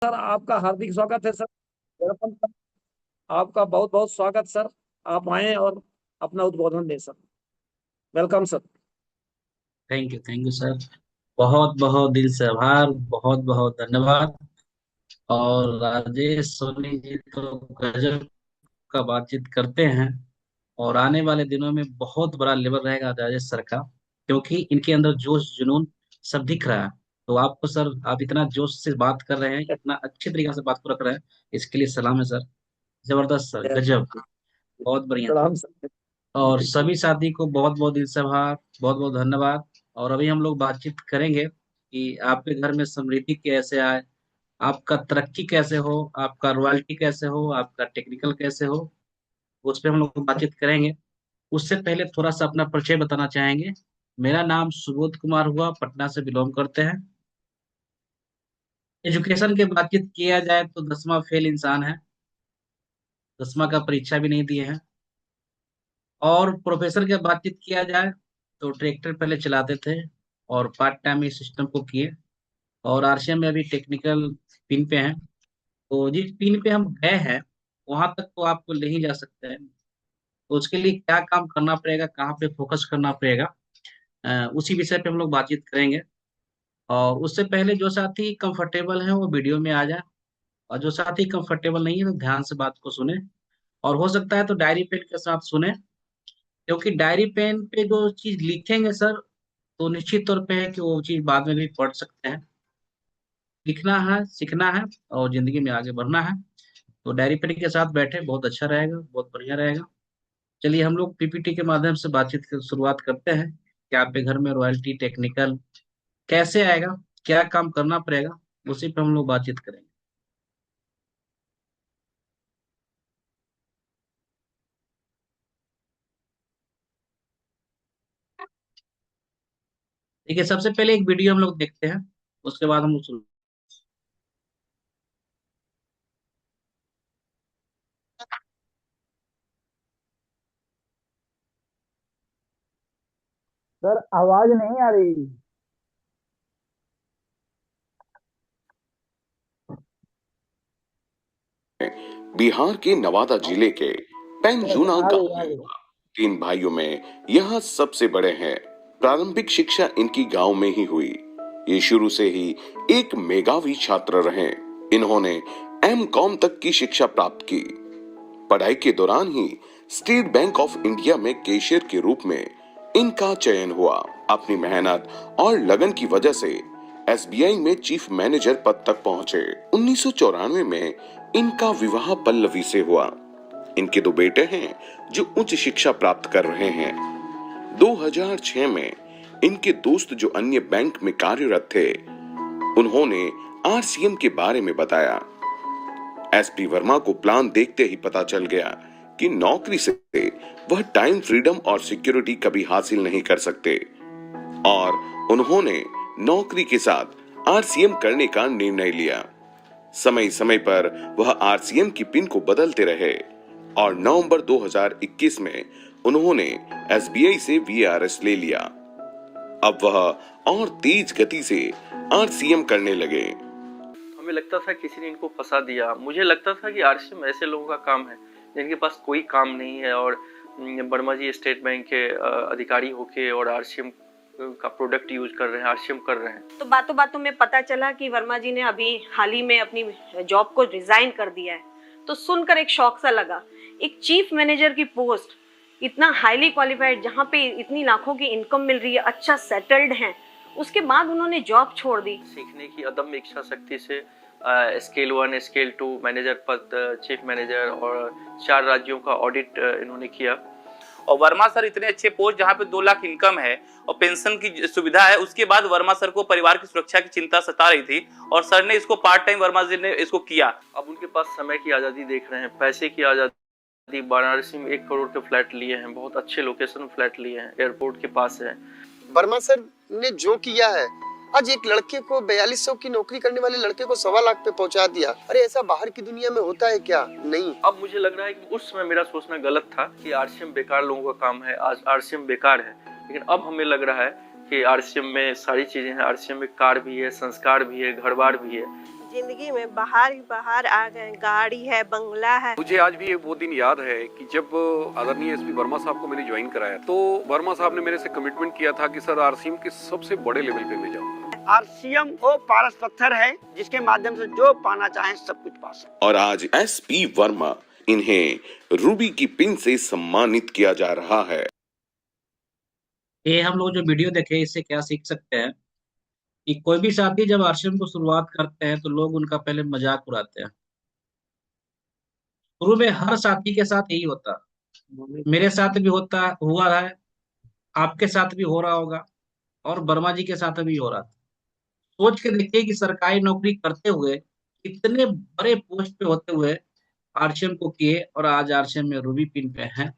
Sir आपका हार्दिक स्वागत है सर। Welcome sir. आपका बहुत बहुत स्वागत सर। आप आए और अपना उद्बोधन दें sir. Welcome sir. Thank you sir. बहुत बहुत दिल से आभार, बहुत बहुत धन्यवाद। और राजेश सोनी जी तो गजब का बातचीत करते हैं। और आने वाले दिनों में बहुत बड़ा लेवल रहेगा राजेश सर का, क्योंकि इनके अंदर जोश जुनून सब दिख रहा है। तो आपको सर, आप इतना जोश से बात कर रहे हैं, इतना अच्छे तरीके से बात को रख रहे हैं, इसके लिए सलाम है सर। जबरदस्त सर, गजब, बहुत बढ़िया। प्रणाम सर। और सभी साथी को बहुत बहुत दिल से आभार, बहुत बहुत धन्यवाद। और अभी हम लोग बातचीत करेंगे कि आपके घर में समृद्धि कैसे आए, आपका तरक्की कैसे हो, आपका रॉयल्टी कैसे हो, आपका टेक्निकल कैसे हो, उस पर हम लोग बातचीत करेंगे। उससे पहले थोड़ा सा अपना परिचय बताना चाहेंगे। मेरा नाम सुबोध कुमार हुआ, पटना से बिलोंग करते हैं। एजुकेशन की बातचीत किया जाए तो 10वां फेल इंसान है, 10वां का परीक्षा भी नहीं दिए हैं। और प्रोफेसर की बातचीत किया जाए तो ट्रैक्टर पहले चलाते थे और पार्ट टाइम इस सिस्टम को किए। और आरसीएम में अभी टेक्निकल पिन पे हैं। तो जिस पिन पे हम गए हैं वहां तक तो आपको ले ही जा सकते हैं। तो उसके लिए क्या काम करना पड़ेगा, कहाँ पे फोकस करना पड़ेगा, उसी विषय पे हम लोग बातचीत करेंगे। और उससे पहले जो साथी कंफर्टेबल है वो वीडियो में आ जाए, और जो साथी कंफर्टेबल नहीं है तो ध्यान से बात को सुने। और हो सकता है तो डायरी पेन के साथ सुने, क्योंकि डायरी पेन पे जो चीज लिखेंगे सर, तो निश्चित तौर पे है कि वो चीज बाद में भी पढ़ सकते हैं। लिखना है, सीखना है, और जिंदगी में आगे बढ़ना है। तो डायरी पेन के साथ बैठे, बहुत अच्छा रहेगा, बहुत बढ़िया रहेगा। चलिए हम लोग पीपीटी के माध्यम से बातचीत की शुरुआत करते हैं कि आपके घर में रॉयल्टी टेक्निकल कैसे आएगा, क्या काम करना पड़ेगा, उसी पे हम लोग बातचीत करेंगे। ठीक है, सबसे पहले एक वीडियो हम लोग देखते हैं, उसके बाद हम लोग शुरू। सर आवाज नहीं आ रही। बिहार के नवादा जिले के पेंजुना आ गई गांव आ में गई। हुआ। तीन भाइयों में यह सबसे बड़े हैं। प्रारंभिक शिक्षा इनकी गांव में ही हुई। ये शुरू से ही एक मेधावी छात्र रहे। इन्होंने एम.कॉम तक की शिक्षा प्राप्त की। पढ़ाई के दौरान ही स्टेट बैंक ऑफ इंडिया में कैशियर के रूप में इनका चयन हुआ। अपनी मेहनत और लगन की वजह से एसबीआई में चीफ मैनेजर पद तक पहुंचे। 1994 में इनका विवाह पल्लवी से हुआ। इनके दो बेटे हैं जो उच्च शिक्षा प्राप्त कर रहे हैं। 2006 में इनके दोस्त जो अन्य बैंक में कार्यरत थे, उन्होंने आरसीएम के बारे में बताया। एसपी वर्मा को प्लान देखते ही पता चल गया कि नौकरी से वह टाइम फ्रीडम और सिक्योरिटी कभी हासिल नहीं कर सकते, और उन्होंने नौकरी के साथ आरसीएम करने का निर्णय लिया। समय समय पर वह आरसीएम की पिन को बदलते रहे, और नवंबर 2021 में उन्होंने एसबीआई से वीआरएस ले लिया। अब वह और तेज गति से आरसीएम करने लगे। हमें लगता था किसी ने इनको फंसा दिया। मुझे लगता था कि आरसीएम ऐसे लोगों का काम है जिनके पास कोई काम नहीं है, और वर्मा जी स्टेट बैंक के अधिकारी होके और आरसीएम का प्रोडक्ट यूज कर रहे हैं, आरसीएम कर रहे हैं। तो बातों बातों में पता चला कि वर्मा जी ने अभी हाल ही में अपनी जॉब को रिजाइन कर दिया है। तो सुनकर एक शौक सा लगा, एक चीफ मैनेजर की पोस्ट, इतना हाईली क्वालिफाइड, जहाँ पे इतनी लाखों की इनकम मिल रही है, अच्छा सेटल्ड हैं, उसके बाद उन्होंने जॉब छोड़ दी। सीखने की अदम्य इच्छा शक्ति से स्केल 1, स्केल 2 मैनेजर पद, चीफ मैनेजर, और 4 राज्यों का ऑडिट इन्होंने किया। और वर्मा सर इतने अच्छे पोस्ट जहाँ पे 2 लाख इनकम है और पेंशन की सुविधा है, उसके बाद वर्मा सर को परिवार की सुरक्षा की चिंता सता रही थी, और सर ने इसको पार्ट टाइम वर्मा जी ने इसको किया। अब उनके पास समय की आज़ादी देख रहे हैं, पैसे की आज़ादी। वाराणसी में 1 करोड़ के फ्लैट लिए हैं, बहुत अच्छे लोकेशन में फ्लैट लिए हैं, एयरपोर्ट के पास है। वर्मा सर ने जो किया है, आज एक लड़के को 4200 की नौकरी करने वाले लड़के को 1.25 लाख पे पहुंचा दिया। अरे ऐसा बाहर की दुनिया में होता है क्या? नहीं। अब मुझे लग रहा है कि उस समय मेरा सोचना गलत था कि आरसीएम बेकार लोगों का काम है, आज आरसीएम बेकार है। लेकिन अब हमें लग रहा है कि आरसीएम में सारी चीजें हैं। आरसीएम में कार भी है, संस्कार भी है, घर बार भी है। जिंदगी में बाहर ही बाहर आ गए। गाड़ी है, बंगला है। मुझे आज भी वो दिन याद है कि जब आदरणीय एसपी वर्मा साहब को मैंने ज्वाइन कराया तो वर्मा साहब ने मेरे से कमिटमेंट किया था कि सर आरसीएम के सबसे बड़े लेवल पे मैं जाऊंगा। आरसीएम वो पारस पत्थर है जिसके माध्यम से जो पाना चाहे सब कुछ पा सकते। और आज एसपी वर्मा इन्हें रूबी की पिन से सम्मानित किया जा रहा है। ये हम लोग जो वीडियो देखे इससे क्या सीख सकते हैं कि कोई भी साथी जब आरसीएम को शुरुआत करते हैं तो लोग उनका पहले मजाक उड़ाते हैं। शुरू में हर साथी के साथ यही होता है, मेरे साथ भी हुआ है, आपके साथ भी हो रहा होगा और वर्मा जी के साथ भी हो रहा था। सोच के देखिए कि सरकारी नौकरी करते हुए इतने बड़े पोस्ट पे होते हुए आरसीएम को किए और आज आरसीएम में रूबी पिन पे हैं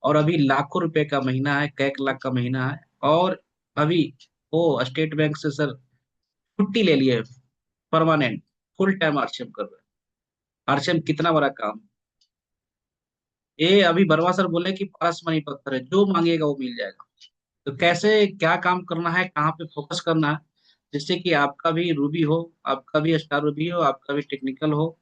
और अभी लाखों रुपए का महीना है, कई लाख का महीना है और अभी वो स्टेट बैंक से सर छुट्टी ले लिए, परमानेंट फुल टाइम आरसीएम कर रहे हैं। आरसीएम कितना बड़ा काम। ये अभी वर्मा सर बोले कि पारस मनी पत्थर है, जो मांगेगा वो मिल जाएगा। तो कैसे क्या काम करना है, कहाँ पे फोकस करना है जिससे कि आपका भी रूबी हो, आपका भी स्टार रूबी हो, आपका भी टेक्निकल हो।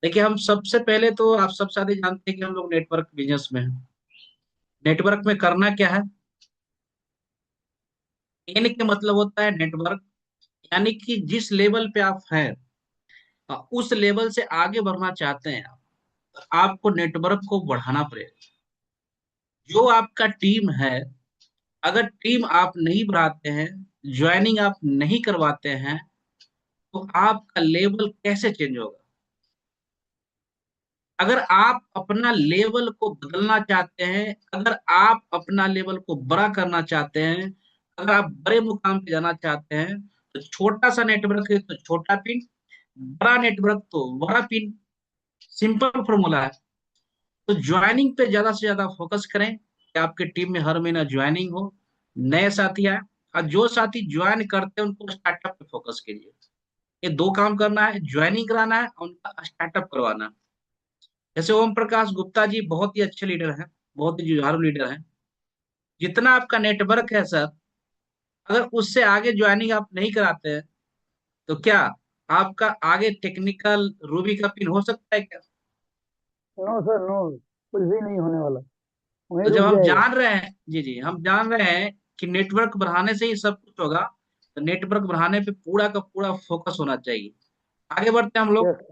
देखिए हम सबसे पहले तो आप सब शायद जानते हैं कि हम लोग नेटवर्क बिजनेस में हैं। नेटवर्क में करना क्या है, एन के मतलब होता है नेटवर्क, यानी कि जिस लेवल पे आप हैं उस लेवल से आगे बढ़ना चाहते हैं आप, तो आपको नेटवर्क को बढ़ाना पड़ेगा। जो आपका टीम है, अगर टीम आप नहीं बढ़ाते हैं, ज्वाइनिंग आप नहीं करवाते हैं, तो आपका लेवल कैसे चेंज होगा। अगर आप अपना लेवल को बदलना चाहते हैं, अगर आप अपना लेवल को बड़ा करना चाहते हैं, अगर आप बड़े मुकाम पे जाना चाहते हैं, तो छोटा सा नेटवर्क है तो छोटा पिन, बड़ा नेटवर्क तो बड़ा पिन। सिंपल फॉर्मूला है। तो ज्वाइनिंग पे ज्यादा से ज्यादा फोकस करें कि आपके टीम में हर महीना ज्वाइनिंग हो, नए साथी आए और जो साथी ज्वाइन करते हैं उनको स्टार्टअप पे फोकस कीजिए। ये दो काम करना है, ज्वाइनिंग कराना है और उनका स्टार्टअप करवाना है। जैसे ओम प्रकाश गुप्ता जी बहुत ही अच्छे लीडर हैं, बहुत ही जुझारू लीडर हैं। जितना आपका नेटवर्क है सर, अगर उससे आगे ज्वाइनिंग आप नहीं कराते हैं तो क्या आपका आगे टेक्निकल रूबी का पिन हो सकता है क्या? नो सर, नो, कुछ भी नहीं होने वाला, वहीं तो जब रुक हम जाएगा। जान रहे हैं, जी जी, हम जान रहे हैं कि नेटवर्क बढ़ाने से ही सब कुछ होगा, तो नेटवर्क बढ़ाने पे पूरा का पूरा फोकस होना चाहिए। आगे बढ़ते हैं हम लोग। यस।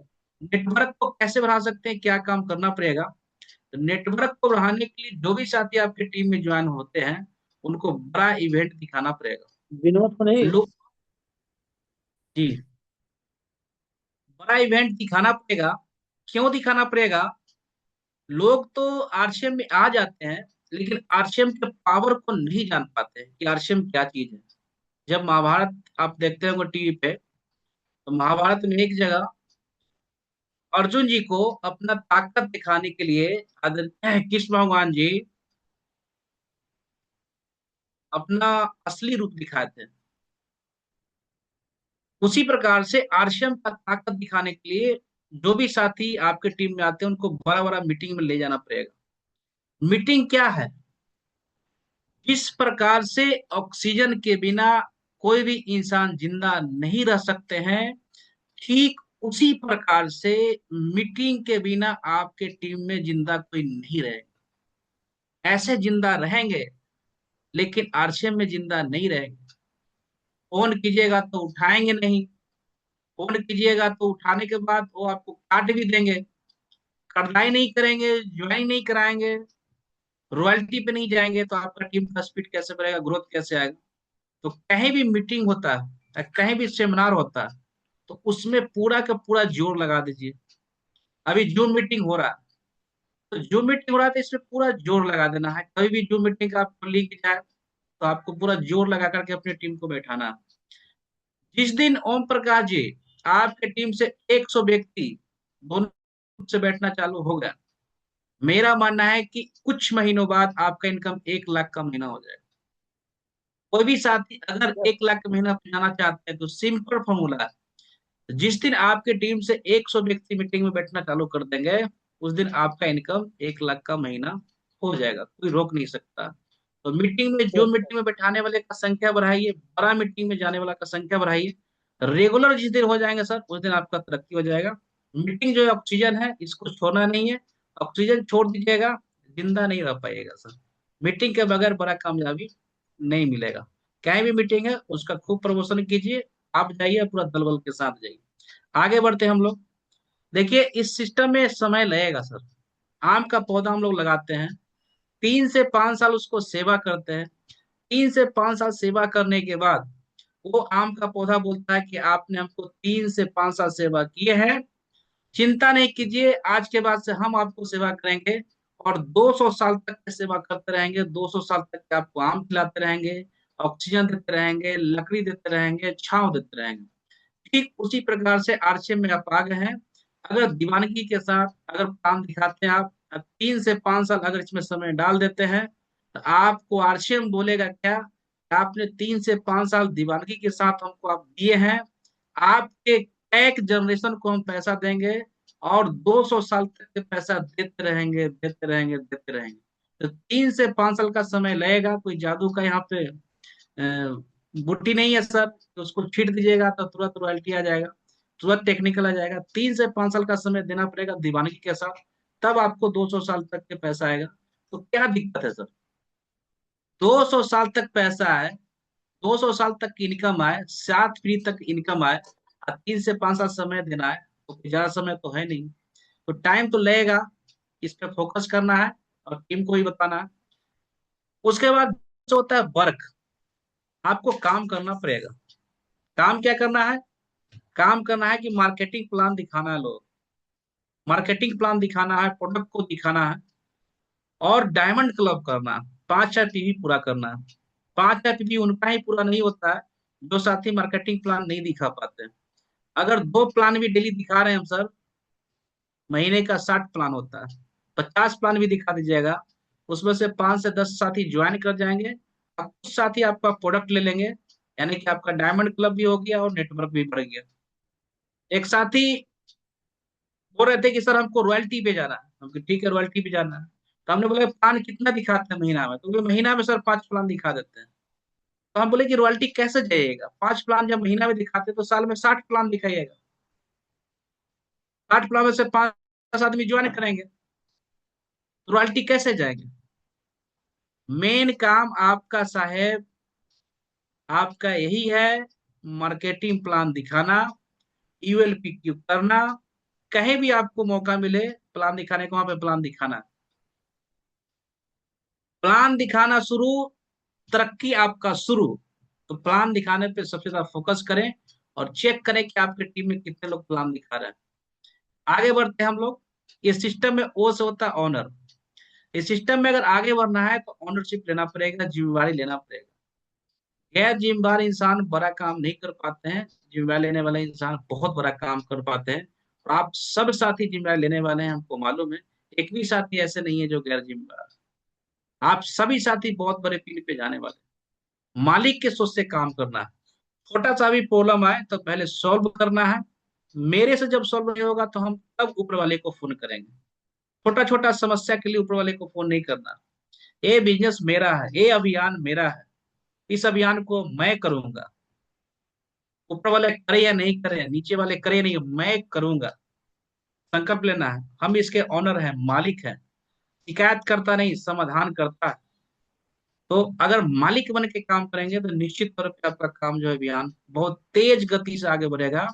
नेटवर्क को कैसे बढ़ा सकते हैं, क्या काम करना पड़ेगा। तो नेटवर्क को बढ़ाने के लिए जो भी साथी आपकी टीम में ज्वाइन होते हैं उनको बड़ा इवेंट दिखाना पड़ेगा। विनोद को नहीं। लोग, जी, बड़ा इवेंट दिखाना पड़ेगा। क्यों दिखाना पड़ेगा? लोग तो आरसीएम में आ जाते हैं लेकिन आरसीएम के पावर को नहीं जान पाते कि आरसीएम क्या चीज है। जब महाभारत आप देखते होंगे टीवी पे, तो महाभारत में एक जगह अर्जुन जी को अपना ताकत दिखाने के लिए कृष्ण भगवान जी अपना असली रूप दिखाए थे। उसी प्रकार से आरसीएम का ताकत दिखाने के लिए जो भी साथी आपके टीम में आते हैं उनको बड़ा बड़ा मीटिंग में ले जाना पड़ेगा। मीटिंग क्या है? जिस प्रकार से ऑक्सीजन के बिना कोई भी इंसान जिंदा नहीं रह सकते हैं, ठीक उसी प्रकार से मीटिंग के बिना आपके टीम में जिंदा कोई नहीं रहेगा। ऐसे जिंदा रहेंगे लेकिन आरसीएम में जिंदा नहीं रहेंगे। फोन कीजिएगा तो उठाएंगे नहीं, फोन कीजिएगा तो उठाने के बाद वो आपको काट भी देंगे, कार्रवाई नहीं करेंगे, ज्वाइन नहीं कराएंगे, रॉयल्टी पे नहीं जाएंगे, तो आपका टीम का स्पीड कैसे बढ़ेगा, ग्रोथ कैसे आएगा। तो कहीं भी मीटिंग होता है या कहीं भी सेमिनार होता है तो उसमें पूरा का पूरा जोर लगा दीजिए। अभी जूम मीटिंग हो रहा है, तो जूम मीटिंग हो रहा है तो इसमें पूरा जोर लगा देना है। कभी भी जूम मीटिंग का आपको लिंक जाए तो आपको पूरा जोर लगा करके अपनी टीम को बैठाना है। जिस दिन ओम प्रकाश जी आपके टीम से 100 व्यक्ति दोनों से बैठना चालू हो गया, मेरा मानना है कि कुछ महीनों बाद आपका इनकम 1 लाख का महीना हो जाएगा। कोई भी साथी अगर 1 लाख का महीना जाना चाहते हैं तो सिंपल फॉर्मूला है, जिस दिन आपके टीम से 100 व्यक्ति मीटिंग में बैठना चालू कर देंगे उस दिन आपका इनकम 1 लाख का महीना हो जाएगा, कोई रोक नहीं सकता। तो मीटिंग में जो मीटिंग में बैठाने वाले का संख्या बढ़ाइए, बड़ा मीटिंग में जाने वाला का संख्या बढ़ाइए, रेगुलर जिस दिन हो जाएंगे सर, उस दिन आपका तरक्की हो जाएगा। मीटिंग जो है ऑक्सीजन है, इसको छोड़ना नहीं है। ऑक्सीजन छोड़ दीजिएगा, जिंदा नहीं रह पाइएगा सर। मीटिंग के बगैर बड़ा कामयाबी नहीं मिलेगा। कहीं भी मीटिंग है उसका खूब प्रमोशन कीजिए, आप जाइए पूरा दल बल के साथ जाइए। आगे बढ़ते हैं हम लोग। देखिए इस सिस्टम में समय लगेगा सर। आम का पौधा हम लोग लगाते हैं, 3 से 5 साल उसको सेवा करते हैं। 3 से 5 साल सेवा करने के बाद वो आम का पौधा बोलता है कि आपने हमको 3 से 5 साल सेवा किए हैं, चिंता नहीं कीजिए, आज के बाद से हम आपको सेवा करेंगे और 200 साल तक की सेवा करते रहेंगे। 200 साल तक के आपको आम खिलाते रहेंगे, ऑक्सीजन देते रहेंगे, लकड़ी देते रहेंगे, छांव देते रहेंगे। ठीक उसी प्रकार से आरसीएम में आप आ गए हैं। अगर दीवानगी के साथ अगर काम दिखाते हैं आप, 3 से 5 साल अगर इसमें समय डाल देते हैं, तो आपको आरसीएम बोलेगा क्या, आपने 3 से 5 साल दीवानगी के साथ हमको आप दिए हैं, आपके एक जनरेशन को हम पैसा देंगे और 200 साल तक के पैसा देते रहेंगे, देते रहेंगे, देते रहेंगे। तो 3 से 5 साल का समय लगेगा। कोई जादू का यहाँ पे बूटी नहीं है सर, तो उसको छीट दीजिएगा तो तुरंत रॉयल्टी आ जाएगा, तुरंत टेक्निकल आ जाएगा। 3 से 5 साल का समय देना पड़ेगा दीवानगी के साथ, तब आपको 200 साल तक के पैसा आएगा। तो क्या दिक्कत है सर, 200 साल तक पैसा है, 200 साल तक की इनकम आए, 7 पीढ़ी तक इनकम आए, और 3 से 5 साल समय देना है, तो ज्यादा समय तो है नहीं। तो टाइम तो लगेगा, इस पे फोकस करना है और टीम को ही बताना है। उसके बाद जो होता है वर्क, आपको काम करना पड़ेगा। काम क्या करना है, काम करना है कि मार्केटिंग प्लान दिखाना है, लोग मार्केटिंग प्लान दिखाना है, प्रोडक्ट को दिखाना है और डायमंड क्लब करना है। 5-6 पीवी पूरा करना है। 5-6 पीवी उनका ही पूरा नहीं होता है जो साथी मार्केटिंग प्लान नहीं दिखा पाते हैं। अगर 2 प्लान भी डेली दिखा रहे हैं हम सर, महीने का 60 प्लान होता है, 50 प्लान भी दिखा दीजिएगा, उसमें से 5 से 10 साथी ज्वाइन कर जाएंगे और कुछ साथी आपका प्रोडक्ट ले लेंगे, यानी कि आपका डायमंड क्लब भी हो गया और नेटवर्क भी बढ़ गया। एक साथी बोल रहे थे कि सर हमको रॉयल्टी पे जाना है, हमको ठीक है रॉयल्टी पे जाना है। तो हमने बोला प्लान कितना दिखाते हैं महीना में, तो बोले महीना में सर 5 प्लान दिखा देते हैं। तो हम बोले कि रॉयल्टी कैसे जाइएगा, 5 प्लान जब महीना में दिखाते तो साल में 60 प्लान दिखाइएगा, 60 प्लान में से 5 आदमी ज्वाइन करेंगे, तो रॉयल्टी कैसे जाएंगे। मेन काम आपका साहेब, आपका यही है, मार्केटिंग प्लान दिखाना, यूएलपीक्यू करना, कहीं भी आपको मौका मिले प्लान दिखाने को, वहां पे प्लान दिखाना, प्लान दिखाना शुरू, तरक्की आपका शुरू। तो प्लान दिखाने पे सबसे ज्यादा फोकस करें और चेक करें कि आपकी टीम में कितने लोग प्लान दिखा रहे हैं। आगे बढ़ते हैं हम लोग। इस सिस्टम में ओ से होता है ऑनर। इस सिस्टम में अगर आगे बढ़ना है तो ऑनरशिप लेना पड़ेगा, जिम्मेवारी लेना पड़ेगा। गैर जिम्मेदार इंसान बड़ा काम नहीं कर पाते हैं, जिम्मेवारी लेने वाले इंसान बहुत बड़ा काम कर पाते हैं। और आप सब साथी जिम्मेवारी लेने वाले हैं, हमको मालूम है, एक भी साथी ऐसे नहीं है जो गैर जिम्मेदार। आप सभी साथी बहुत बड़े पीढ़ी पे जाने वाले हैं। मालिक के सोच से काम करना है। छोटा सा भी प्रॉब्लम आए तो पहले सॉल्व करना है। मेरे से जब सॉल्व नहीं होगा तो हम तब ऊपर वाले को फोन करेंगे। छोटा छोटा समस्या के लिए ऊपर वाले को फोन नहीं करना। ये बिजनेस मेरा है, ये अभियान मेरा है, इस अभियान को मैं करूंगा। ऊपर वाले करे या नहीं करे, नीचे वाले करे नहीं, मैं करूंगा। संकल्प लेना है, हम इसके ऑनर हैं, मालिक हैं। शिकायत करता नहीं, समाधान करता है। तो अगर मालिक बन के काम करेंगे तो निश्चित तौर पे आपका काम जो है अभियान बहुत तेज गति से आगे बढ़ेगा।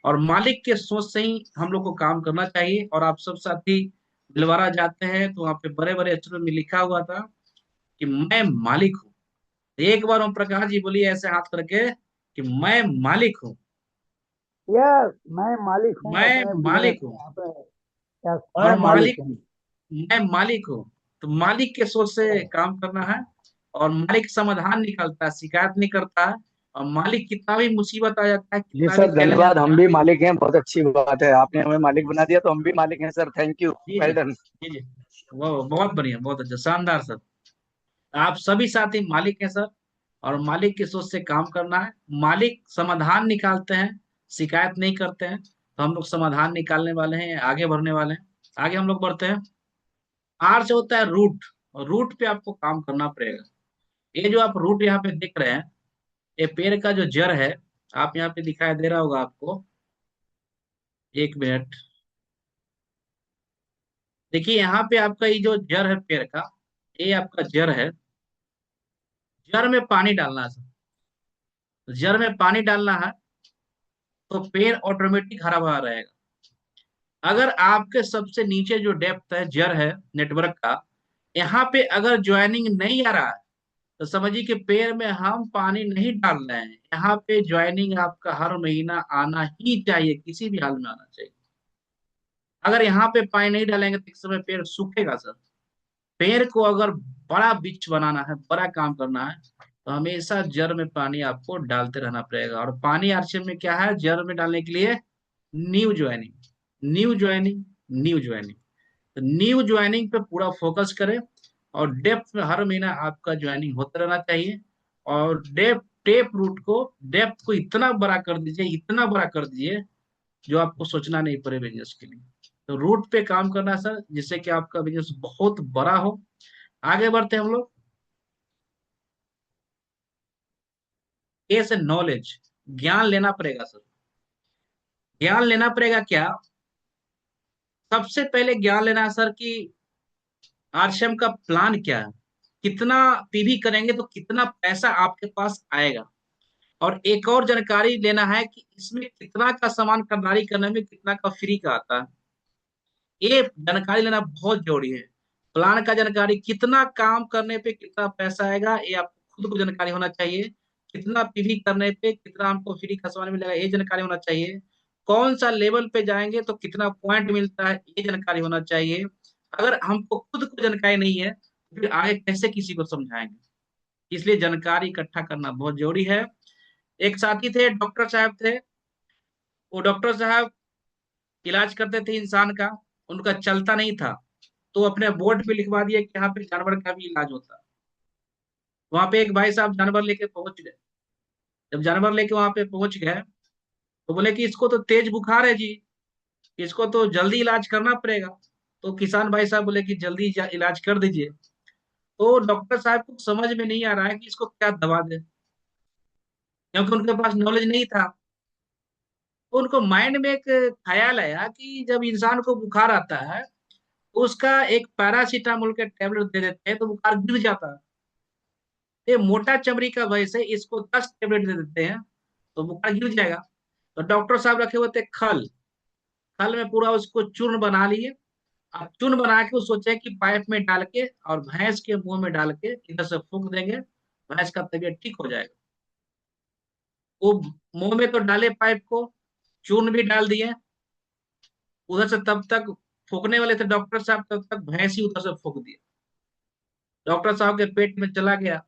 और मालिक के सोच से ही हम लोग को काम करना चाहिए। और आप सब साथी दिलवारा जाते हैं तो वहां पे बड़े बड़े अक्षरों में लिखा हुआ था कि मैं मालिक हूँ। एक बार ओम प्रकाश जी बोलिए ऐसे हाथ करके कि मैं मालिक हूँ। यस, मैं मालिक हूँ। मैं अपने मालिक बिजनेस हूँ में अपने, यस, और मैं मालिक मालिक, हूँ। मैं मालिक हूँ। तो मालिक के सोच से काम करना है। और मालिक समाधान निकालता है, शिकायत नहीं करता है। और मालिक कितना भी मुसीबत आ जाता है, जी कितना भी सर, चैलेंज धन्यवाद। आता हम है। भी मालिक हैं, बहुत अच्छी बात है, आपने हमें मालिक बना दिया तो हम भी मालिक हैं सर। थैंक यू, जी जी वेल डन। जी जी, वो बहुत बढ़िया, बहुत अच्छा, शानदार सर। आप सभी साथी मालिक हैं सर। और मालिक की सोच से काम करना है। मालिक समाधान निकालते हैं, शिकायत नहीं करते हैं। तो हम लोग समाधान निकालने वाले हैं, आगे बढ़ने वाले हैं। आगे हम लोग बढ़ते हैं। आर से होता है रूट। और रूट पे आपको काम करना पड़ेगा। ये जो आप रूट यहाँ पे देख रहे हैं, ये पेड़ का जो जड़ है, आप यहाँ पे दिखाई दे रहा होगा आपको, 1 मिनट। देखिए यहाँ पे आपका ये जो जड़ है पेड़ का, ये आपका जड़ है। जड़ में पानी डालना है सर। जड़ में पानी डालना है तो पेड़ ऑटोमेटिक हरा भरा रहेगा। अगर आपके सबसे नीचे जो डेप्थ है, जड़ है नेटवर्क का, यहाँ पे अगर ज्वाइनिंग नहीं आ रहा है तो समझिए कि पेड़ में हम पानी नहीं डाल रहे हैं। यहाँ पे ज्वाइनिंग आपका हर महीना आना ही चाहिए, किसी भी हाल में आना चाहिए। अगर यहाँ पे पानी नहीं डालेंगे तो एक समय पेड़ सूखेगा सर। पेड़ को अगर बड़ा वृक्ष बनाना है, बड़ा काम करना है, तो हमेशा जड़ में पानी आपको डालते रहना पड़ेगा। और पानी आरसीएम में क्या है, जड़ में डालने के लिए new joining, new joining, new joining. तो न्यू ज्वाइनिंग पे पूरा फोकस करें और डेप्थ में हर महीना आपका ज्वाइनिंग होता रहना चाहिए। और डेप्थ को इतना बड़ा कर दीजिए, इतना बड़ा कर दीजिए जो आपको सोचना नहीं पड़े बिजनेस के लिए। तो रूट पे काम करना सर, जिससे कि आपका बिजनेस बहुत बड़ा हो। आगे बढ़ते हैं हम लोग। ए से नॉलेज, ज्ञान लेना पड़ेगा सर। ज्ञान लेना पड़ेगा क्या, सबसे पहले ज्ञान लेना है सर कि आरसीएम का प्लान क्या है, कितना पीवी करेंगे तो कितना पैसा आपके पास आएगा। और एक और जानकारी लेना है कि इसमें कितना का सामान खरीदारी करने में कितना का फ्री का आता है। ये जानकारी लेना बहुत जरूरी है। प्लान का जानकारी, कितना काम करने पे कितना पैसा आएगा, ये आपको खुद को जानकारी होना चाहिए। कितना पीवी करने पे कितना हमको फ्री का सामान मिलेगा, ये जानकारी होना चाहिए। कौन सा लेवल पे जाएंगे तो कितना पॉइंट मिलता है, ये जानकारी होना चाहिए। अगर हमको खुद को जानकारी नहीं है तो फिर आगे कैसे किसी को समझाएंगे। इसलिए जानकारी इकट्ठा करना बहुत जरूरी है। एक साथी थे, डॉक्टर साहब थे। वो डॉक्टर साहब इलाज करते थे इंसान का, उनका चलता नहीं था, तो अपने बोर्ड पे लिखवा दिया कि यहाँ पे जानवर का भी इलाज होता है। वहां पे एक भाई साहब जानवर लेके पहुंच गए। जब जानवर लेके वहां पे पहुंच गए तो बोले कि इसको तो तेज बुखार है जी, इसको तो जल्दी इलाज करना पड़ेगा। तो किसान भाई साहब बोले कि जल्दी इलाज कर दीजिए। तो डॉक्टर साहब को समझ में नहीं आ रहा है कि इसको क्या दवा दे, क्योंकि उनके पास नॉलेज नहीं था। तो उनको माइंड में एक ख्याल आया कि जब इंसान को बुखार आता है तो उसका एक पैरासीटामोल के टैबलेट दे देते हैं तो बुखार गिर जाता है। ये मोटा चमड़ी का वजह से इसको 10 टैबलेट दे देते हैं तो बुखार गिर जाएगा। तो डॉक्टर साहब रखे हुए थे खल, खल में पूरा उसको चूर्ण बना लिए। अब चूर्ण बना के वो सोचे कि पाइप में डाल के और भैंस के मुंह में डाल के इधर से फूंक देंगे, भैंस का तबीयत ठीक हो जाएगा। वो मुंह में तो डाले पाइप को, चूर्ण भी डाल दिए उधर से। तब तक फूकने वाले थे डॉक्टर साहब, तब तक भैंस ही उधर से फूक दिया। डॉक्टर साहब के पेट में चला गया।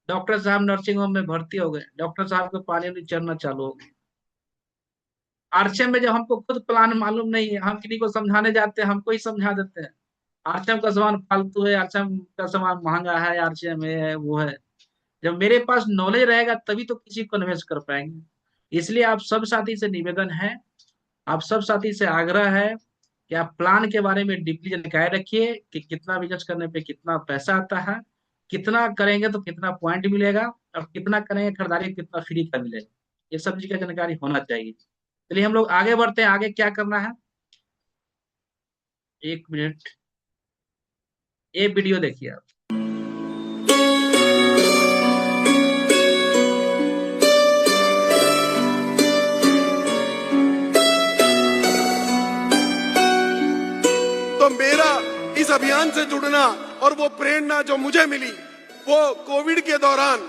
डॉक्टर साहब नर्सिंग होम में भर्ती हो गए। डॉक्टर साहब को पानी नहीं चढ़ना चालू हो गया। आरसीएम में जब हमको खुद प्लान मालूम नहीं है, हम किसी को समझाने जाते हैं हमको ही समझा देते हैं आरसीएम का सामान फालतू है, आरसीएम का सामान महंगा है, आरसीएम है वो है। जब मेरे पास नॉलेज रहेगा तभी तो किसी को इन्वेस्ट कर पाएंगे। इसलिए आप सब साथी से निवेदन है, आप सब साथी से आग्रह है कि आप प्लान के बारे में डीपली जानकारी रखिए कि कितना बिजनेस करने पे कितना पैसा आता है, कितना करेंगे तो कितना पॉइंट मिलेगा, और कितना करेंगे खरीदारी कितना फ्री का मिलेगा। ये सब चीज का जानकारी होना चाहिए। चलिए हम लोग आगे बढ़ते हैं। आगे क्या करना है, 1 मिनट, ये वीडियो देखिए आप। तो मेरा इस अभियान से जुड़ना और वो प्रेरणा जो मुझे मिली वो कोविड के दौरान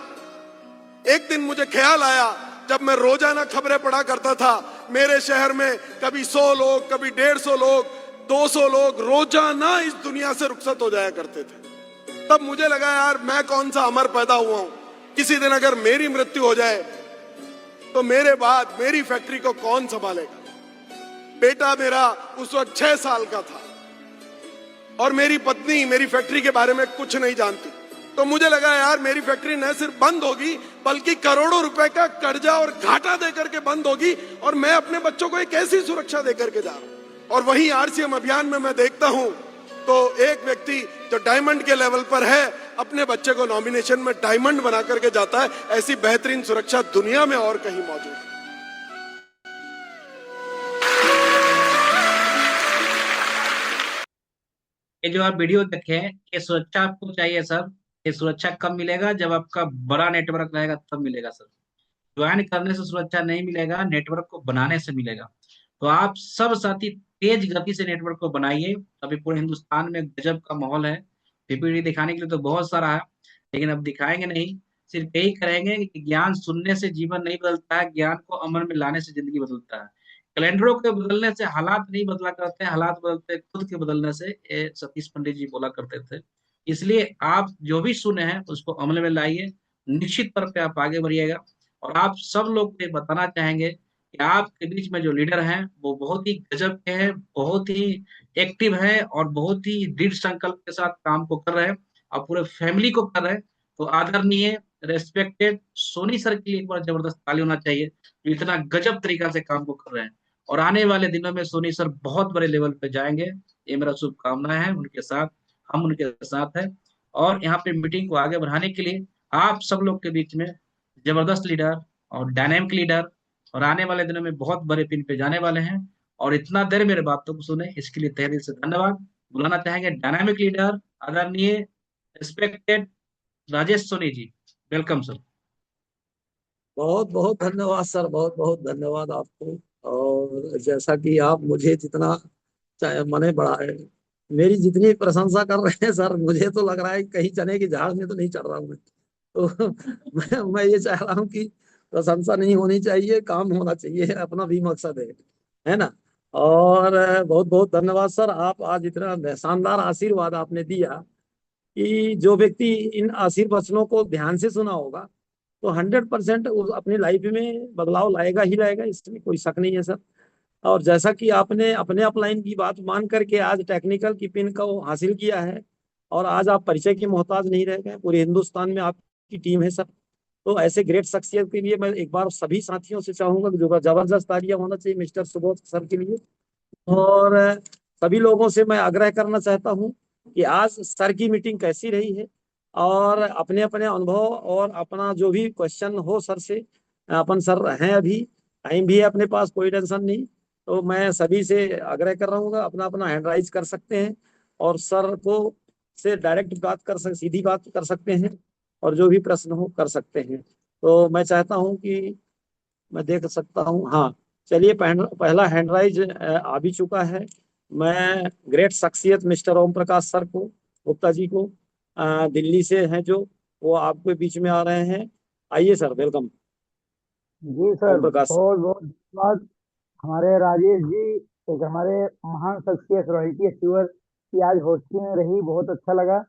एक दिन मुझे ख्याल आया, जब मैं रोजाना खबरें पढ़ा करता था। मेरे शहर में कभी 100 लोग, कभी 150 लोग, 200 लोग रोजाना इस दुनिया से रुखसत हो जाया करते थे। तब मुझे लगा यार मैं कौन सा अमर पैदा हुआ हूं, किसी दिन अगर मेरी मृत्यु हो जाए तो मेरे बाद मेरी फैक्ट्री को कौन संभालेगा। बेटा मेरा उस वक्त 6 साल का था और मेरी पत्नी मेरी फैक्ट्री के बारे में कुछ नहीं जानती। तो मुझे लगा यार मेरी फैक्ट्री न सिर्फ बंद होगी बल्कि करोड़ों रुपए का कर्जा और घाटा देकर के बंद होगी, और मैं अपने बच्चों को एक ऐसी सुरक्षा देकर के जा रहा हूं। और वहीं आरसीएम अभियान में मैं देखता हूं तो एक व्यक्ति जो डायमंड के लेवल पर है अपने बच्चे को नॉमिनेशन में डायमंड बना करके जाता है। ऐसी बेहतरीन सुरक्षा दुनिया में और कहीं मौजूद है। ये जो आप वीडियो देखे, ये सुरक्षा आपको चाहिए सर। ये सुरक्षा कब मिलेगा? जब आपका बड़ा नेटवर्क रहेगा तब मिलेगा सर। ज्वाइन करने से सुरक्षा नहीं मिलेगा, नेटवर्क को बनाने से मिलेगा। तो आप सब साथी तेज गति से नेटवर्क को बनाइए। अभी पूरे हिंदुस्तान में गजब का माहौल है। पीपीटी दिखाने के लिए तो बहुत सारा है, लेकिन अब दिखाएंगे नहीं, सिर्फ यही करेंगे कि ज्ञान सुनने से जीवन नहीं बदलता है, ज्ञान को अमल में लाने से जिंदगी बदलता है। कैलेंडरों के बदलने से हालात नहीं बदला करते हैं, हालात बदलते हैं खुद के बदलने से, ये सतीश पंडित जी बोला करते थे। इसलिए आप जो भी सुने हैं उसको अमल में लाइए, निश्चित तौर पे आप आगे बढ़िएगा। और आप सब लोग को ये बताना चाहेंगे कि आपके बीच में जो लीडर हैं वो बहुत ही गजब के हैं, बहुत ही एक्टिव है और बहुत ही दृढ़ संकल्प के साथ काम को कर रहे हैं और पूरे फैमिली को कर रहे हैं। तो आदरणीय रेस्पेक्टेड सोनी सर के लिए एक बार जबरदस्त ताली होना चाहिए, जो इतना गजब तरीका से काम को कर रहे हैं। और आने वाले दिनों में सोनी सर बहुत बड़े लेवल पे जाएंगे, ये मेरा शुभकामनाएं है उनके साथ, हम उनके साथ हैं। और यहाँ पे मीटिंग को आगे बढ़ाने के लिए आप सब लोग के बीच में जबरदस्त लीडर और डायनेमिक लीडर और आने वाले दिनों में बहुत बड़े पिन पे जाने वाले हैं। और इतना देर मेरे बातों को सुने इसके लिए तहे दिल से धन्यवाद। बुलाना चाहेंगे डायनामिक लीडर आदरणीय respected Rajesh Soni ji. Welcome sir. बहुत बहुत धन्यवाद सर, बहुत बहुत धन्यवाद आपको। और जैसा कि आप मुझे जितना मने बढ़ा है, मेरी जितनी प्रशंसा कर रहे हैं सर, मुझे तो लग रहा है कहीं चने की झाड़ में तो नहीं चढ़ रहा हूँ मैं। तो मैं ये चाह रहा हूँ कि प्रशंसा नहीं होनी चाहिए, काम होना चाहिए, अपना भी मकसद है ना। और बहुत बहुत धन्यवाद सर, आप आज इतना शानदार आशीर्वाद आपने दिया कि जो व्यक्ति इन आशीर्वचनों को ध्यान से सुना होगा तो 100% अपनी लाइफ में बदलाव लाएगा ही लाएगा, इसमें कोई शक नहीं है सर। और जैसा कि आपने अपने अपलाइन की बात मान करके आज टेक्निकल की पिन को हासिल किया है और आज आप परिचय के मोहताज नहीं रह गए, पूरे हिंदुस्तान में आपकी टीम है सर। तो ऐसे ग्रेट शख्सियत के लिए मैं एक बार सभी साथियों से चाहूंगा कि जो जबरदस्त तालियां होना चाहिए मिस्टर सुबोध सर के लिए। और सभी लोगों से मैं आग्रह करना चाहता हूं कि आज सर की मीटिंग कैसी रही है और अपने अपने अनुभव और अपना जो भी क्वेश्चन हो सर से, अपन सर हैं अभी, टाइम भी है अपने पास, कोई टेंशन नहीं। तो मैं सभी से आग्रह कर रहा हूँ, अपना अपना हैंड राइज कर सकते हैं और सर को से डायरेक्ट बात कर सकते, सीधी बात कर सकते हैं और जो भी प्रश्न हो कर सकते हैं। तो मैं चाहता हूँ कि मैं देख सकता हूँ, हाँ चलिए पहला हैंड राइज आ भी चुका है। मैं ग्रेट शख्सियत मिस्टर ओम प्रकाश सर को, गुप्ता जी को, दिल्ली से हैं जो, वो आपके बीच में आ रहे हैं। आइए सर, वेलकम। जी सर, ओम प्रकाश बहुत बहुत धन्यवाद। हमारे राजेश जी एक हमारे महान शख्सियत रॉयल्टी अचीवर की आज होस्टिंग में रही, बहुत अच्छा लगा।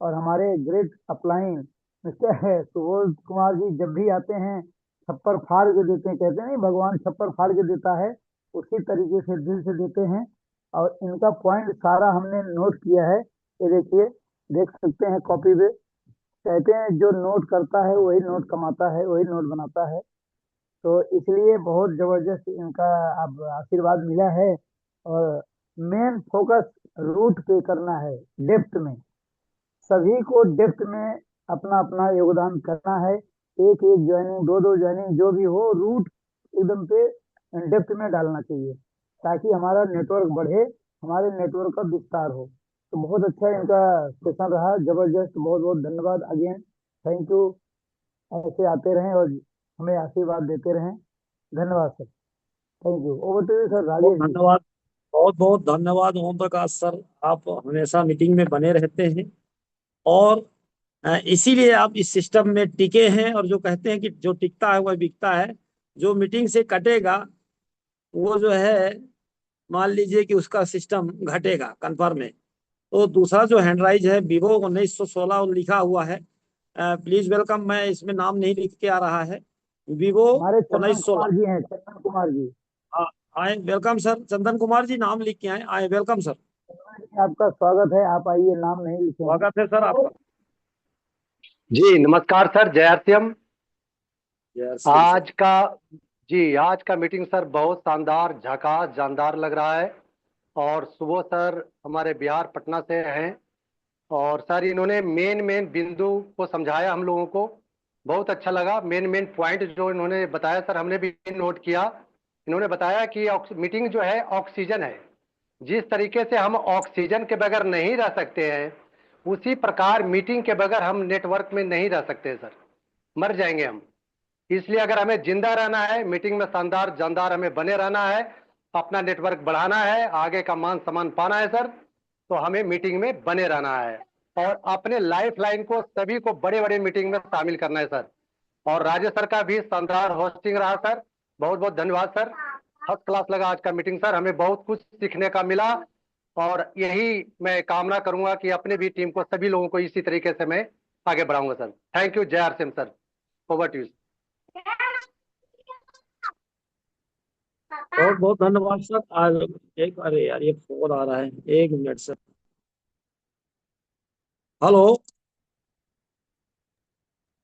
और हमारे great upline mister Subodh Kumar ji जब भी आते हैं छप्पर फाड़ के देते हैं, कहते हैं नहीं भगवान छप्पर फाड़ के देता है, उसी तरीके से दिल से देते हैं। और इनका पॉइंट सारा हमने नोट किया है, ये देखिए, देख सकते हैं कॉपी पे। कहते हैं जो नोट करता है वही नोट कमाता है, वही नोट बनाता है। तो इसलिए बहुत जबरदस्त इनका अब आशीर्वाद मिला है। और मेन फोकस रूट पे करना है, डेप्थ में, सभी को डेप्थ में अपना अपना योगदान करना है। एक एक ज्वाइनिंग, दो दो ज्वाइनिंग, जो भी हो, रूट एकदम पे डेप्थ में डालना चाहिए ताकि हमारा नेटवर्क बढ़े, हमारे नेटवर्क का विस्तार हो। तो बहुत अच्छा इनका सेशन रहा, जबरदस्त, बहुत बहुत धन्यवाद अगेन, थैंक यू। ऐसे आते रहें और हमें आशीर्वाद देते रहें। धन्यवाद sir, thank you. Over to you sir, Rajesh. धन्यवाद, बहुत बहुत धन्यवाद ओम प्रकाश सर, आप हमेशा मीटिंग में बने रहते हैं और इसीलिए आप इस सिस्टम में टिके हैं। और जो कहते हैं कि जो टिकता है वह बिकता है, जो मीटिंग से कटेगा वो जो है मान लीजिए कि उसका सिस्टम घटेगा, कंफर्म है। तो दूसरा जो हैंडराइज है विवो 1916 लिखा हुआ है, प्लीज वेलकम, मैं इसमें नाम नहीं लिख के आ रहा है, विवो हमारे चंदन 1916। कुमार जी हैं, चंदन कुमार जी। हाँ आए, वेलकम सर, चंदन कुमार जी नाम लिख के आए, आए वेलकम सर। आपका स्वागत है, आप आइए, नाम नहीं लिखे। स्वागत है सर आपका। जी नमस्कार सर, जयार्त्यम। आज का आज का मीटिंग सर बहुत शानदार, झकास, जानदार लग रहा है। और सुबह सर हमारे बिहार पटना से हैं और सर इन्होंने मेन मेन बिंदु को समझाया हम लोगों को, बहुत अच्छा लगा। मेन मेन पॉइंट जो इन्होंने बताया सर हमने भी नोट किया। इन्होंने बताया कि मीटिंग जो है ऑक्सीजन है, जिस तरीके से हम ऑक्सीजन के बगैर नहीं रह सकते हैं, उसी प्रकार मीटिंग के बगैर हम नेटवर्क में नहीं रह सकते सर, मर जाएंगे हम। इसलिए अगर हमें जिंदा रहना है, मीटिंग में शानदार जानदार हमें बने रहना है, अपना नेटवर्क बढ़ाना है, आगे का मान सम्मान पाना है सर, तो हमें मीटिंग में बने रहना है और अपने लाइफ लाइन को सभी को बड़े बड़े मीटिंग में शामिल करना है सर। और राजेश सर का भी शानदार होस्टिंग रहा सर, बहुत बहुत धन्यवाद सर। फर्स्ट क्लास लगा आज का मीटिंग सर, हमें बहुत कुछ सीखने का मिला और यही मैं कामना करूंगा कि अपने भी टीम को, सभी लोगों को इसी तरीके से मैं आगे बढ़ाऊंगा सर। Thank you. जय RCM sir, over to you. बहुत बहुत धन्यवाद सर। आज एक, अरे यार ये फोन आ रहा है, 1 मिनट सर। हेलो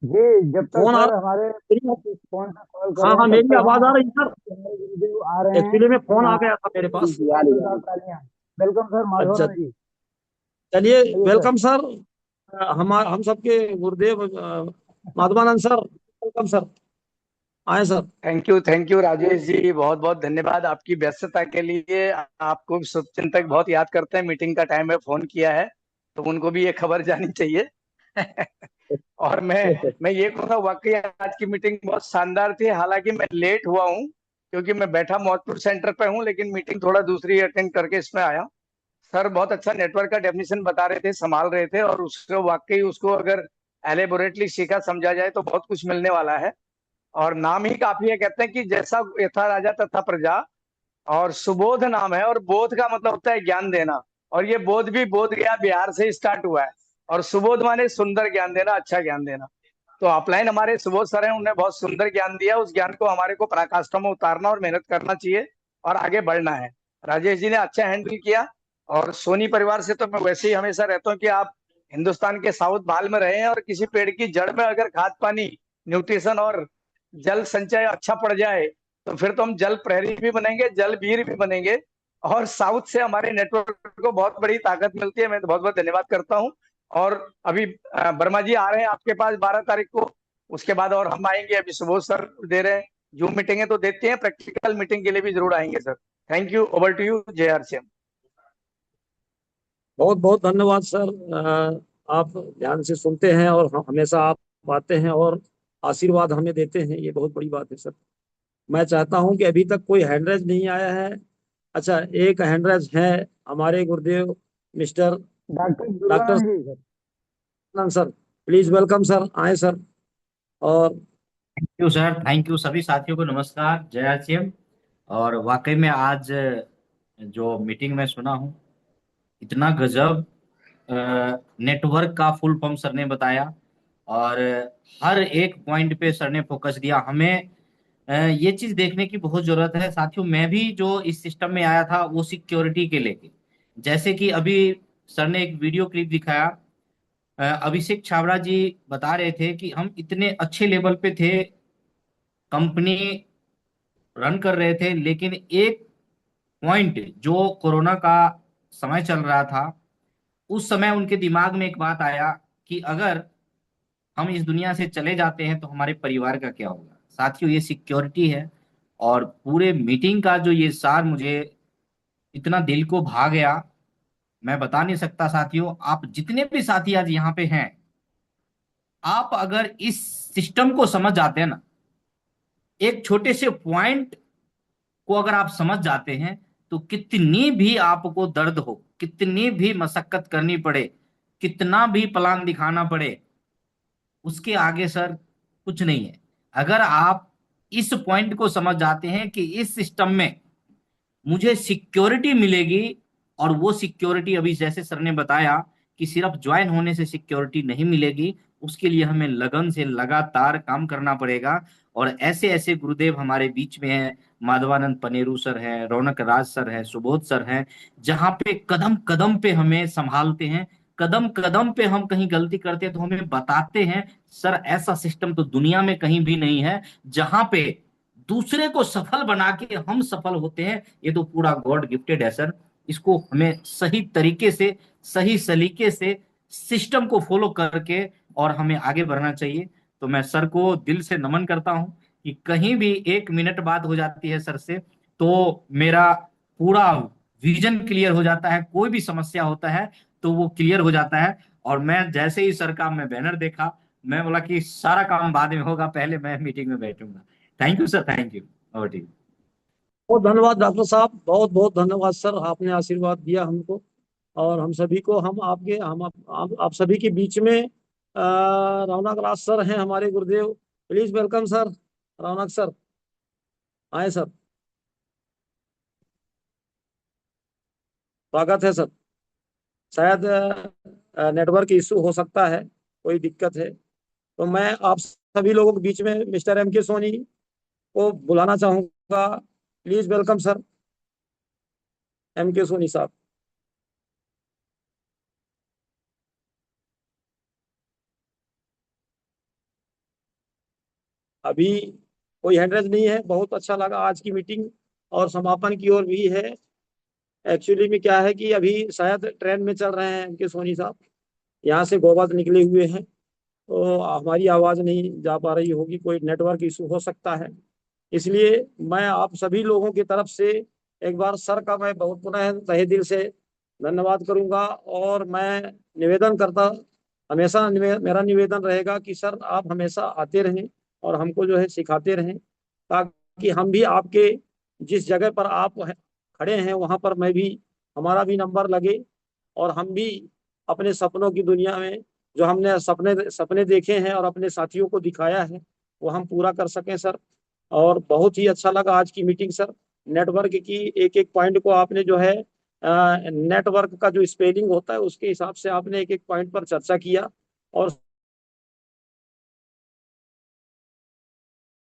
जी, जब तक फोन आ सर हमारे फोन पे कॉल कर हाँ रहे हाँ हैं, मेरी तब तक आवाज आ हम रही है सर। हमारे गुरुदेव आ रहे हैं। एक्चुअली में फोन आ गया था मेरे पास। वेलकम सर अच्छा माधवानंद जी। चलिए, चलिए वेलकम सर। हम सबके गुरुदेव माधवानंद सर, वेलकम सर, आए sir. Thank you Rajesh ji, बहुत बहुत धन्यवाद आपकी व्यस्तता के लिए। आपको शुभचिंतक बहुत याद करते हैं, मीटिंग का टाइम है, फोन किया है तो उनको भी ये खबर जानी चाहिए। और मैं ये कहूँगा वाकई आज की मीटिंग बहुत शानदार थी। हालांकि मैं लेट हुआ हूँ क्योंकि मैं बैठा मौजपुर सेंटर पे हूँ, लेकिन मीटिंग थोड़ा दूसरी अटेंड करके इसमें आया। सर बहुत अच्छा नेटवर्क का डेफिनेशन बता रहे थे, संभाल रहे थे, और उसको वाकई उसको अगर एलेबोरेटली सीखा समझा जाए तो बहुत कुछ मिलने वाला है। और नाम ही काफी है, कहते हैं कि जैसा यथा राजा तथा प्रजा, और सुबोध नाम है, और बोध का मतलब होता है ज्ञान देना, और ये बोध भी बोध गया बिहार से स्टार्ट हुआ है। और सुबोध माने सुंदर ज्ञान देना, अच्छा ज्ञान देना। तो अपलाइन हमारे सुबोध सर हैं, उन्होंने बहुत सुंदर ज्ञान दिया। उस ज्ञान को हमारे को पराकाष्ठा में उतारना और मेहनत करना चाहिए और आगे बढ़ना है। राजेश जी ने अच्छा हैंडल किया। और सोनी परिवार से तो मैं वैसे ही हमेशा रहता हूँ कि आप हिंदुस्तान के साउथ भाल में रहे हैं, और किसी पेड़ की जड़ में अगर खाद पानी, न्यूट्रिशन और जल संचय अच्छा पड़ जाए तो फिर तो हम जल प्रहरी भी बनेंगे, जल वीर भी बनेंगे, और साउथ से हमारे नेटवर्क को बहुत बड़ी ताकत मिलती है। मैं तो बहुत बहुत धन्यवाद करता हूँ। और अभी वर्मा जी आ रहे हैं आपके पास 12 तारीख को, उसके बाद और हम आएंगे। अभी सुबोध सर दे रहे हैं जूम मीटिंग है तो देते हैं, प्रैक्टिकल मीटिंग के लिए भी जरूर आएंगे sir. Thank you, over to you. जय आरसीएम। बहुत बहुत धन्यवाद सर। आप ध्यान से सुनते हैं और हमेशा आप आते हैं और आशीर्वाद हमें देते हैं, ये बहुत बड़ी बात है सर। मैं चाहता हूं कि अभी तक कोई हैंडरेज नहीं आया है। अच्छा, एक हैंडरेज है हमारे गुरुदेव mister doctor sir. Please welcome sir, आए सर। और thank you sir, thank you. सभी साथियों को नमस्कार, जय आरसीएम। और वाकई में आज जो मीटिंग में सुना हूँ, इतना गजब नेटवर्क का फुल फॉर्म सर ने बताया, और हर एक पॉइंट पे सर ने फोकस दिया। हमें ये चीज देखने की बहुत जरूरत है साथियों। मैं भी जो इस सिस्टम में आया था वो सिक्योरिटी के लेके, जैसे कि अभी सर ने एक वीडियो क्लिप दिखाया, अभिषेक छाबड़ा जी बता रहे थे कि हम इतने अच्छे लेवल पे थे, कंपनी रन कर रहे थे, लेकिन एक पॉइंट जो कोरोना का समय चल रहा था, उस समय उनके दिमाग में एक बात आया कि अगर हम इस दुनिया से चले जाते हैं तो हमारे परिवार का क्या होगा। साथियों, ये सिक्योरिटी है। और पूरे मीटिंग का जो ये सार मुझे इतना दिल को भा गया, मैं बता नहीं सकता साथियों। आप जितने भी साथी आज यहाँ पे हैं, आप अगर इस सिस्टम को समझ जाते हैं ना, एक छोटे से पॉइंट को अगर आप समझ जाते हैं, तो कितनी भी आपको दर्द हो, कितनी भी मशक्कत करनी पड़े, कितना भी प्लान दिखाना पड़े, उसके आगे सर कुछ नहीं है। अगर आप इस पॉइंट को समझ जाते हैं कि इस सिस्टम में मुझे सिक्योरिटी मिलेगी, और वो सिक्योरिटी अभी जैसे सर ने बताया कि सिर्फ ज्वाइन होने से सिक्योरिटी नहीं मिलेगी, उसके लिए हमें लगन से लगातार काम करना पड़ेगा। और ऐसे ऐसे गुरुदेव हमारे बीच में हैं, माधवानंद पनेरू सर है, रौनक राज सर है, सुबोध सर हैं, जहां पे कदम कदम पे हमें संभालते हैं, कदम कदम पे हम कहीं गलती करते हैं तो हमें बताते हैं। सर, ऐसा सिस्टम तो दुनिया में कहीं भी नहीं है जहां पे दूसरे को सफल बना के हम सफल होते हैं। ये तो पूरा गॉड गिफ्टेड है सर। इसको हमें सही तरीके से, सही सलीके से सिस्टम को फॉलो करके और हमें आगे बढ़ना चाहिए। तो मैं सर को दिल से नमन करता हूं कि कहीं भी 1 मिनट बात हो जाती है सर से तो मेरा पूरा विजन क्लियर हो जाता है, कोई भी समस्या होता है तो वो क्लियर हो जाता है। और मैं जैसे ही सर का मैं बैनर देखा, मैं बोला कि सारा काम बाद में होगा, पहले मैं मीटिंग में बैठूंगा। Thank you sir, thank you. और ठीक। बहुत धन्यवाद डॉक्टर साहब, बहुत बहुत धन्यवाद सर, आपने आशीर्वाद दिया हमको और हम सभी को। हम आपके हम आप सभी के बीच में रौनक राज सर हैं हमारे गुरुदेव। Please welcome sir, Raunak sir आए सर, स्वागत है सर। शायद नेटवर्क इशू हो सकता है, कोई दिक्कत है, तो मैं आप सभी लोगों के बीच में मिस्टर एम के सोनी को बुलाना चाहूंगा। प्लीज वेलकम सर, एम के सोनी साहब। अभी कोई हैंडरेज नहीं है। बहुत अच्छा लगा आज की मीटिंग और समापन की ओर भी है। एक्चुअली में क्या है कि अभी शायद ट्रेन में चल रहे हैं एम के सोनी साहब, यहाँ से गोवा से निकले हुए हैं, तो हमारी आवाज़ नहीं जा पा रही होगी, कोई नेटवर्क इशू हो सकता है। इसलिए मैं आप सभी लोगों की तरफ से एक बार सर का मैं बहुत पुनः तहे दिल से धन्यवाद करूंगा। और मैं निवेदन करता, हमेशा मेरा निवेदन रहेगा कि सर आप हमेशा आते रहें और हमको जो है सिखाते रहें, ताकि हम भी आपके जिस जगह पर आप खड़े हैं वहाँ पर मैं भी, हमारा भी नंबर लगे और हम भी अपने सपनों की दुनिया में जो हमने सपने सपने देखे हैं और अपने साथियों को दिखाया है वो हम पूरा कर सकें सर। और बहुत ही अच्छा लगा आज की मीटिंग सर। नेटवर्क की एक एक पॉइंट को आपने जो है नेटवर्क का जो स्पेलिंग होता है उसके हिसाब से आपने एक एक पॉइंट पर चर्चा किया और